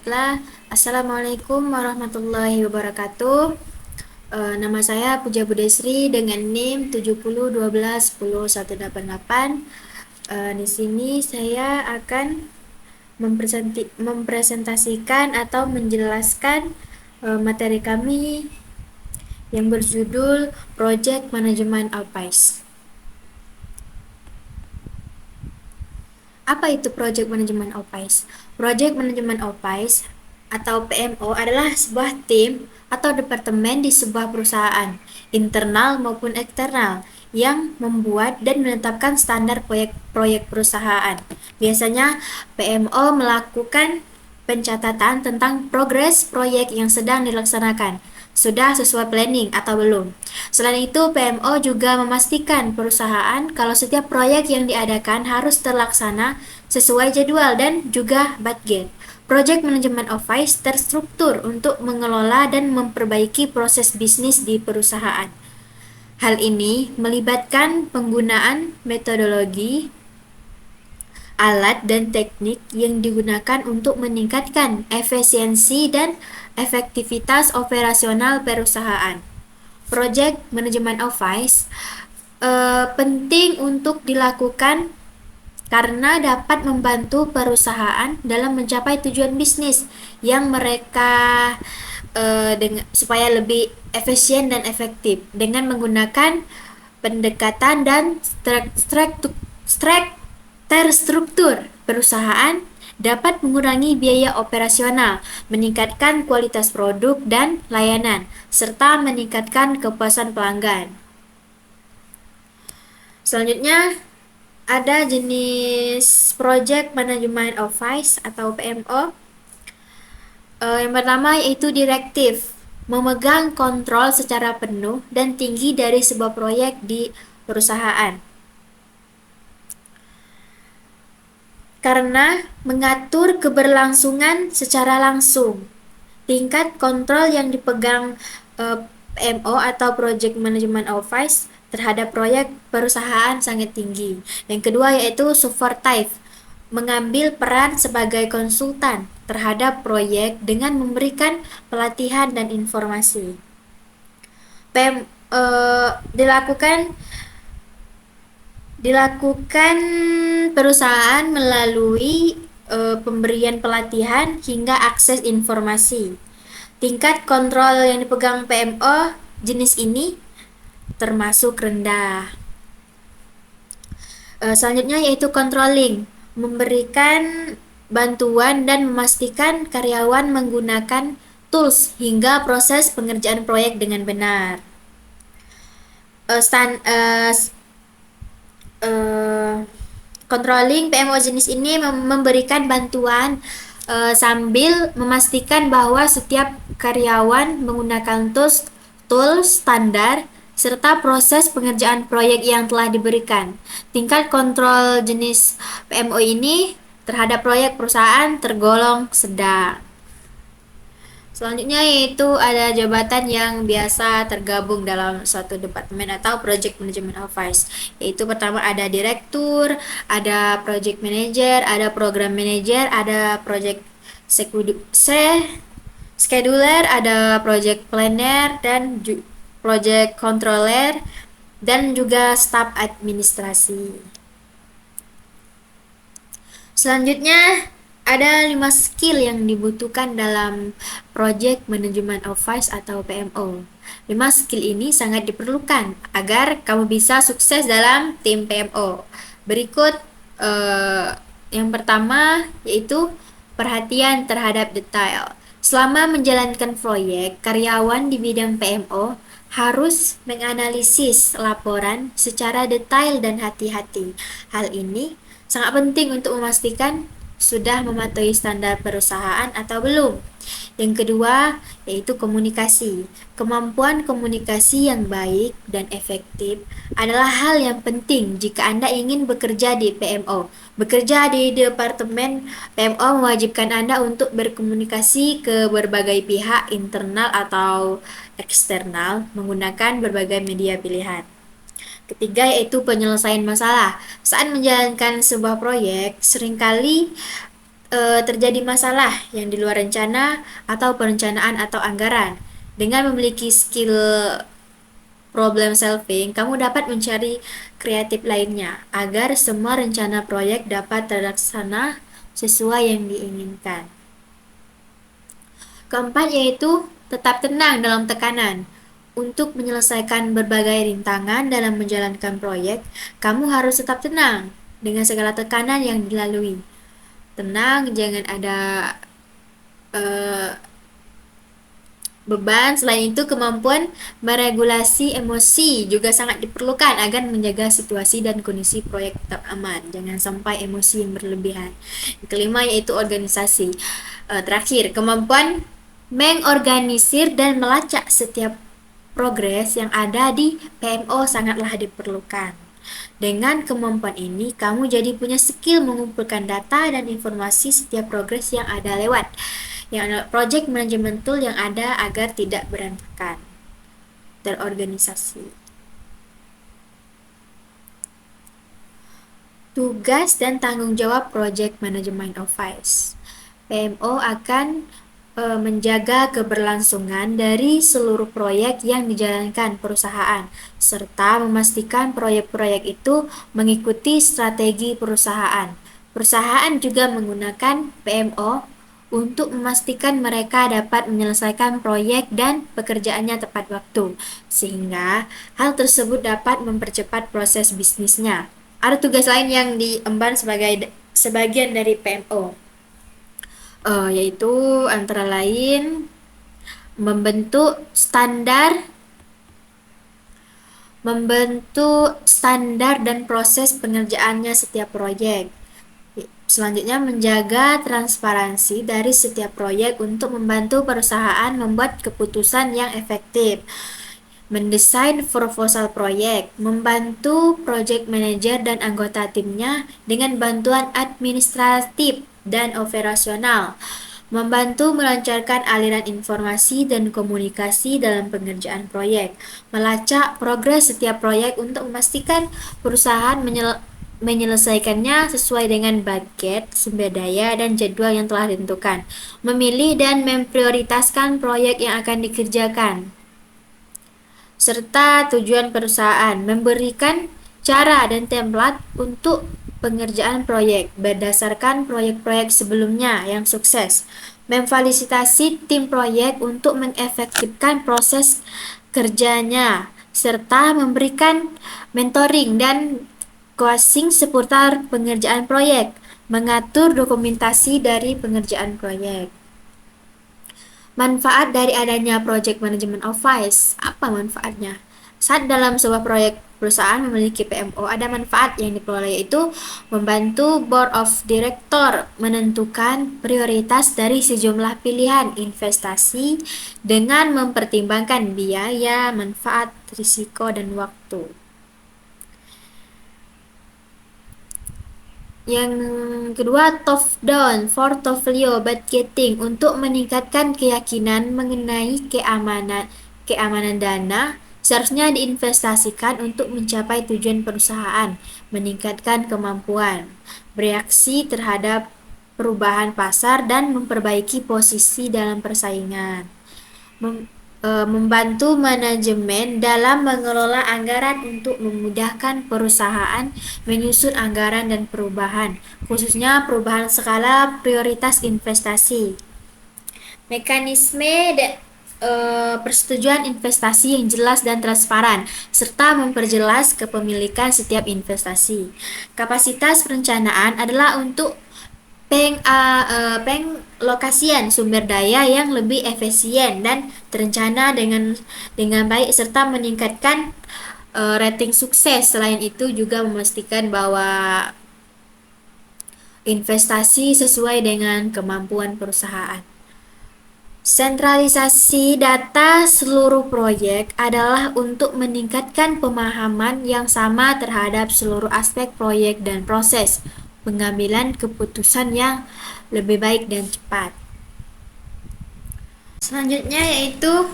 Baiklah, Assalamualaikum warahmatullahi wabarakatuh. Nama saya Puja Budesri dengan NIM 70121018. Di sini saya akan mempresentasikan atau menjelaskan materi kami yang berjudul Project Management Alpais. Apa itu Project Management Alpais? Project Management Alpais atau PMO adalah sebuah tim atau departemen di sebuah perusahaan, internal maupun eksternal, yang membuat dan menetapkan standar proyek perusahaan. Biasanya PMO melakukan pencatatan tentang progres proyek yang sedang dilaksanakan, sudah sesuai planning atau belum. Selain itu, PMO juga memastikan perusahaan kalau setiap proyek yang diadakan harus terlaksana sesuai jadwal dan juga budget. Project Management Office terstruktur untuk mengelola dan memperbaiki proses bisnis di perusahaan. Hal ini melibatkan penggunaan metodologi, alat dan teknik yang digunakan untuk meningkatkan efisiensi dan efektivitas operasional perusahaan. Project Management Office penting untuk dilakukan karena dapat membantu perusahaan dalam mencapai tujuan bisnis yang mereka supaya lebih efisien dan efektif dengan menggunakan pendekatan dan terstruktur. Perusahaan dapat mengurangi biaya operasional, meningkatkan kualitas produk dan layanan, serta meningkatkan kepuasan pelanggan. Selanjutnya, ada jenis Project Management Office atau PMO. Yang pertama yaitu direktif, memegang kontrol secara penuh dan tinggi dari sebuah proyek di perusahaan. Karena mengatur keberlangsungan secara langsung. Tingkat kontrol yang dipegang PMO atau Project Management Office terhadap proyek perusahaan sangat tinggi. Yang kedua yaitu supportive, mengambil peran sebagai konsultan terhadap proyek dengan memberikan pelatihan dan informasi. Dilakukan perusahaan melalui pemberian pelatihan hingga akses informasi. Tingkat kontrol yang dipegang PMO jenis ini termasuk rendah. Selanjutnya yaitu controlling, memberikan bantuan dan memastikan karyawan menggunakan tools hingga proses pengerjaan proyek dengan benar. Controlling PMO jenis ini memberikan bantuan sambil memastikan bahwa setiap karyawan menggunakan tools standar serta proses pengerjaan proyek yang telah diberikan. Tingkat kontrol jenis PMO ini terhadap proyek perusahaan tergolong sedang. Selanjutnya yaitu ada jabatan yang biasa tergabung dalam suatu departemen atau project management office. Yaitu pertama ada direktur, ada project manager, ada program manager, ada project scheduler, ada project planner dan project controller dan juga staf administrasi. Selanjutnya ada 5 skill yang dibutuhkan dalam Project Management Office atau PMO. 5 skill ini sangat diperlukan agar kamu bisa sukses dalam tim PMO. Berikut yang pertama yaitu perhatian terhadap detail. Selama menjalankan proyek, karyawan di bidang PMO harus menganalisis laporan secara detail dan hati-hati. Hal ini sangat penting untuk memastikan sudah mematuhi standar perusahaan atau belum. Yang kedua yaitu komunikasi. Kemampuan komunikasi yang baik dan efektif adalah hal yang penting jika Anda ingin bekerja di PMO. Bekerja di departemen PMO mewajibkan Anda untuk berkomunikasi ke berbagai pihak internal atau eksternal menggunakan berbagai media pilihan. Ketiga yaitu penyelesaian masalah. Saat menjalankan sebuah proyek, seringkali terjadi masalah yang di luar rencana atau perencanaan atau anggaran. Dengan memiliki skill problem solving, kamu dapat mencari kreatif lainnya agar semua rencana proyek dapat terlaksana sesuai yang diinginkan. Keempat yaitu tetap tenang dalam tekanan. Untuk menyelesaikan berbagai rintangan dalam menjalankan proyek, kamu harus tetap tenang dengan segala tekanan yang dilalui. Tenang, jangan ada uh, beban. Selain itu, kemampuan meregulasi emosi juga sangat diperlukan agar menjaga situasi dan kondisi proyek tetap aman. Jangan sampai emosi yang berlebihan. Yang kelima yaitu organisasi. Terakhir, kemampuan mengorganisir dan melacak setiap progres yang ada di PMO sangatlah diperlukan. Dengan kemampuan ini, kamu jadi punya skill mengumpulkan data dan informasi setiap progres yang ada lewat yang project management tool yang ada agar tidak berantakan, terorganisasi. Tugas dan tanggung jawab Project Management Office. PMO akan menjaga keberlangsungan dari seluruh proyek yang dijalankan perusahaan, serta memastikan proyek-proyek itu mengikuti strategi perusahaan. Perusahaan juga menggunakan PMO untuk memastikan mereka dapat menyelesaikan proyek dan pekerjaannya tepat waktu, sehingga hal tersebut dapat mempercepat proses bisnisnya. Ada tugas lain yang diemban sebagai sebagian dari PMO, yaitu antara lain membentuk standar dan proses pengerjaannya setiap proyek. Selanjutnya, menjaga transparansi dari setiap proyek untuk membantu perusahaan membuat keputusan yang efektif. Mendesain proposal proyek, membantu project manager dan anggota timnya dengan bantuan administratif dan operasional, membantu melancarkan aliran informasi dan komunikasi dalam pengerjaan proyek, melacak progres setiap proyek untuk memastikan perusahaan menyelesaikannya sesuai dengan budget, sumber daya, dan jadwal yang telah ditentukan, memilih dan memprioritaskan proyek yang akan dikerjakan, serta tujuan perusahaan, memberikan cara dan template untuk pengerjaan proyek berdasarkan proyek-proyek sebelumnya yang sukses, memfasilitasi tim proyek untuk mengefektifkan proses kerjanya, serta memberikan mentoring dan coaching seputar pengerjaan proyek, mengatur dokumentasi dari pengerjaan proyek. Manfaat dari adanya Project Management Office, apa manfaatnya? Saat dalam sebuah proyek perusahaan memiliki PMO, ada manfaat yang diperoleh, yaitu membantu Board of Director menentukan prioritas dari sejumlah pilihan investasi dengan mempertimbangkan biaya, manfaat, risiko, dan waktu. Yang kedua, top down portfolio budgeting untuk meningkatkan keyakinan mengenai keamanan dana seharusnya diinvestasikan untuk mencapai tujuan perusahaan, meningkatkan kemampuan bereaksi terhadap perubahan pasar dan memperbaiki posisi dalam persaingan. Membantu manajemen dalam mengelola anggaran untuk memudahkan perusahaan menyusun anggaran dan perubahan, khususnya perubahan skala prioritas investasi. Mekanisme persetujuan investasi yang jelas dan transparan, serta memperjelas kepemilikan setiap investasi. Kapasitas perencanaan adalah untuk penglokasian sumber daya yang lebih efisien dan terencana dengan baik, serta meningkatkan rating sukses. Selain itu juga memastikan bahwa investasi sesuai dengan kemampuan perusahaan. Sentralisasi data seluruh proyek adalah untuk meningkatkan pemahaman yang sama terhadap seluruh aspek proyek dan proses pengambilan keputusan yang lebih baik dan cepat. Selanjutnya yaitu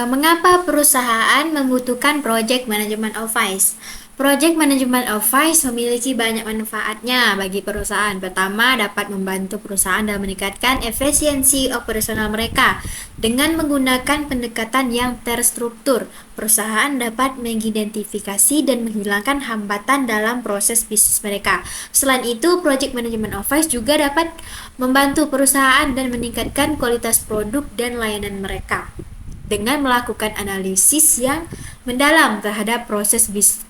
mengapa perusahaan membutuhkan Project Management Office. Project Management Advice memiliki banyak manfaatnya bagi perusahaan. Pertama, dapat membantu perusahaan dalam meningkatkan efisiensi operasional mereka. Dengan menggunakan pendekatan yang terstruktur, perusahaan dapat mengidentifikasi dan menghilangkan hambatan dalam proses bisnis mereka. Selain itu, Project Management Advice juga dapat membantu perusahaan dan meningkatkan kualitas produk dan layanan mereka dengan melakukan analisis yang mendalam terhadap proses bisnis.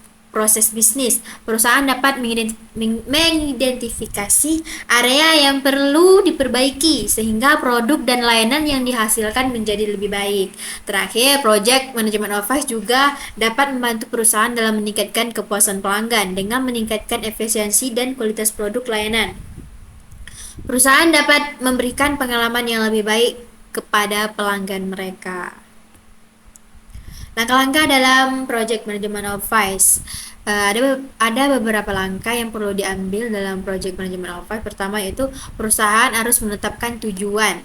Perusahaan dapat mengidentifikasi area yang perlu diperbaiki sehingga produk dan layanan yang dihasilkan menjadi lebih baik. Terakhir, Project Management Advice juga dapat membantu perusahaan dalam meningkatkan kepuasan pelanggan dengan meningkatkan efisiensi dan kualitas produk layanan. Perusahaan dapat memberikan pengalaman yang lebih baik kepada pelanggan mereka. Langkah-langkah dalam Project Management Advice. Ada beberapa langkah yang perlu diambil dalam Project Management Advice. Pertama yaitu perusahaan harus menetapkan tujuan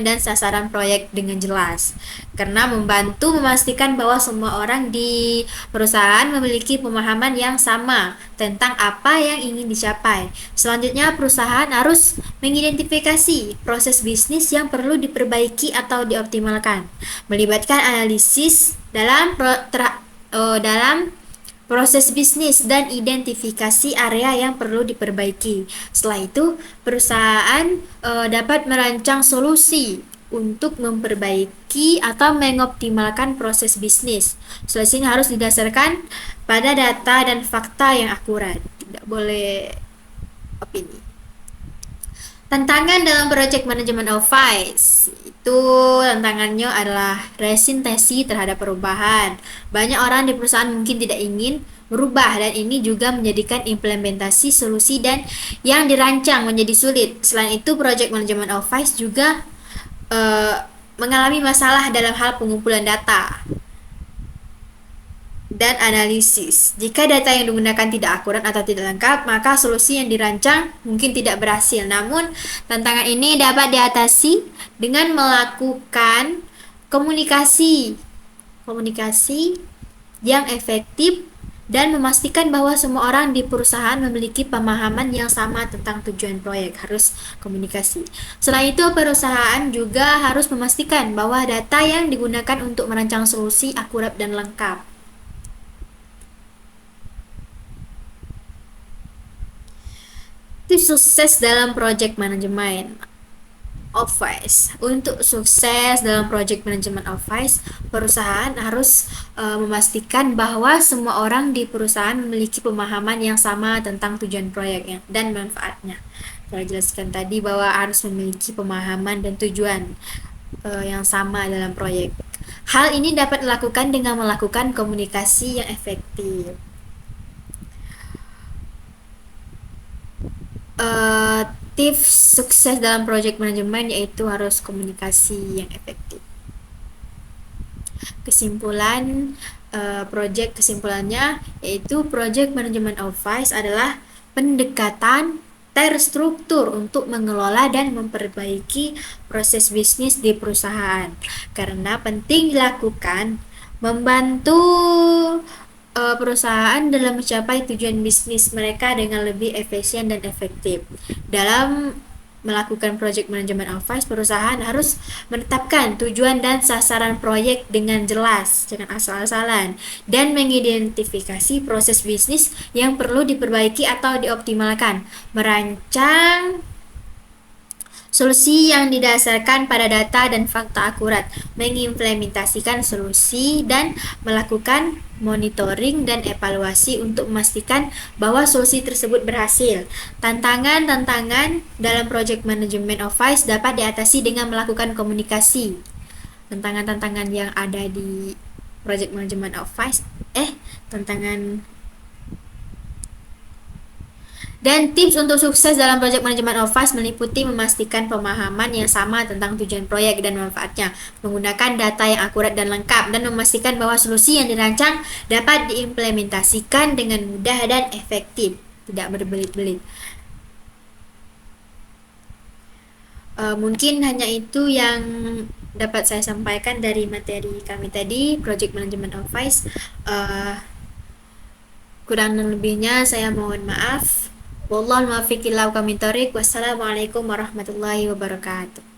dan sasaran proyek dengan jelas, karena membantu memastikan bahwa semua orang di perusahaan memiliki pemahaman yang sama tentang apa yang ingin dicapai. Selanjutnya, perusahaan harus mengidentifikasi proses bisnis yang perlu diperbaiki atau dioptimalkan, melibatkan analisis dalam proses bisnis dan identifikasi area yang perlu diperbaiki. Setelah itu, perusahaan dapat merancang solusi untuk memperbaiki atau mengoptimalkan proses bisnis. Solusi ini harus didasarkan pada data dan fakta yang akurat. Tidak boleh opini. Tantangan dalam Project Management Advice itu tantangannya adalah resistensi terhadap perubahan. Banyak orang di perusahaan mungkin tidak ingin berubah, dan ini juga menjadikan implementasi solusi dan yang dirancang menjadi sulit. Selain itu, Project Management Advice juga mengalami masalah dalam hal pengumpulan data dan analisis. Jika data yang digunakan tidak akurat atau tidak lengkap, maka solusi yang dirancang mungkin tidak berhasil. Namun, tantangan ini dapat diatasi dengan melakukan komunikasi yang efektif dan memastikan bahwa semua orang di perusahaan memiliki pemahaman yang sama tentang tujuan proyek. Harus komunikasi. Selain itu, perusahaan juga harus memastikan bahwa data yang digunakan untuk merancang solusi akurat dan lengkap. Tips sukses dalam Project Management Advice. Untuk sukses dalam Project Management Advice, perusahaan harus memastikan bahwa semua orang di perusahaan memiliki pemahaman yang sama tentang tujuan proyeknya dan manfaatnya. Saya jelaskan tadi bahwa harus memiliki pemahaman dan tujuan yang sama dalam proyek. Hal ini dapat dilakukan dengan melakukan komunikasi yang efektif. Tips sukses dalam project management yaitu harus komunikasi yang efektif. Kesimpulannya yaitu Project Management Advice adalah pendekatan terstruktur untuk mengelola dan memperbaiki proses bisnis di perusahaan, karena penting dilakukan membantu perusahaan dalam mencapai tujuan bisnis mereka dengan lebih efisien dan efektif. Dalam melakukan project management advice, perusahaan harus menetapkan tujuan dan sasaran proyek dengan jelas, jangan asal-asalan, dan mengidentifikasi proses bisnis yang perlu diperbaiki atau dioptimalkan, merancang solusi yang didasarkan pada data dan fakta akurat, mengimplementasikan solusi, dan melakukan monitoring dan evaluasi untuk memastikan bahwa solusi tersebut berhasil. Tantangan-tantangan dalam project management advice dapat diatasi dengan melakukan komunikasi. Tantangan-tantangan yang ada di project management advice, Dan tips untuk sukses dalam project management advice meliputi memastikan pemahaman yang sama tentang tujuan proyek dan manfaatnya, menggunakan data yang akurat dan lengkap, dan memastikan bahwa solusi yang dirancang dapat diimplementasikan dengan mudah dan efektif, tidak berbelit-belit. Mungkin hanya itu yang dapat saya sampaikan dari materi kami tadi, project management advice. Kurang dan lebihnya saya mohon maaf. Wallahul muwaffiq ila aqwamit thoriq. Wassalamualaikum warahmatullahi wabarakatuh.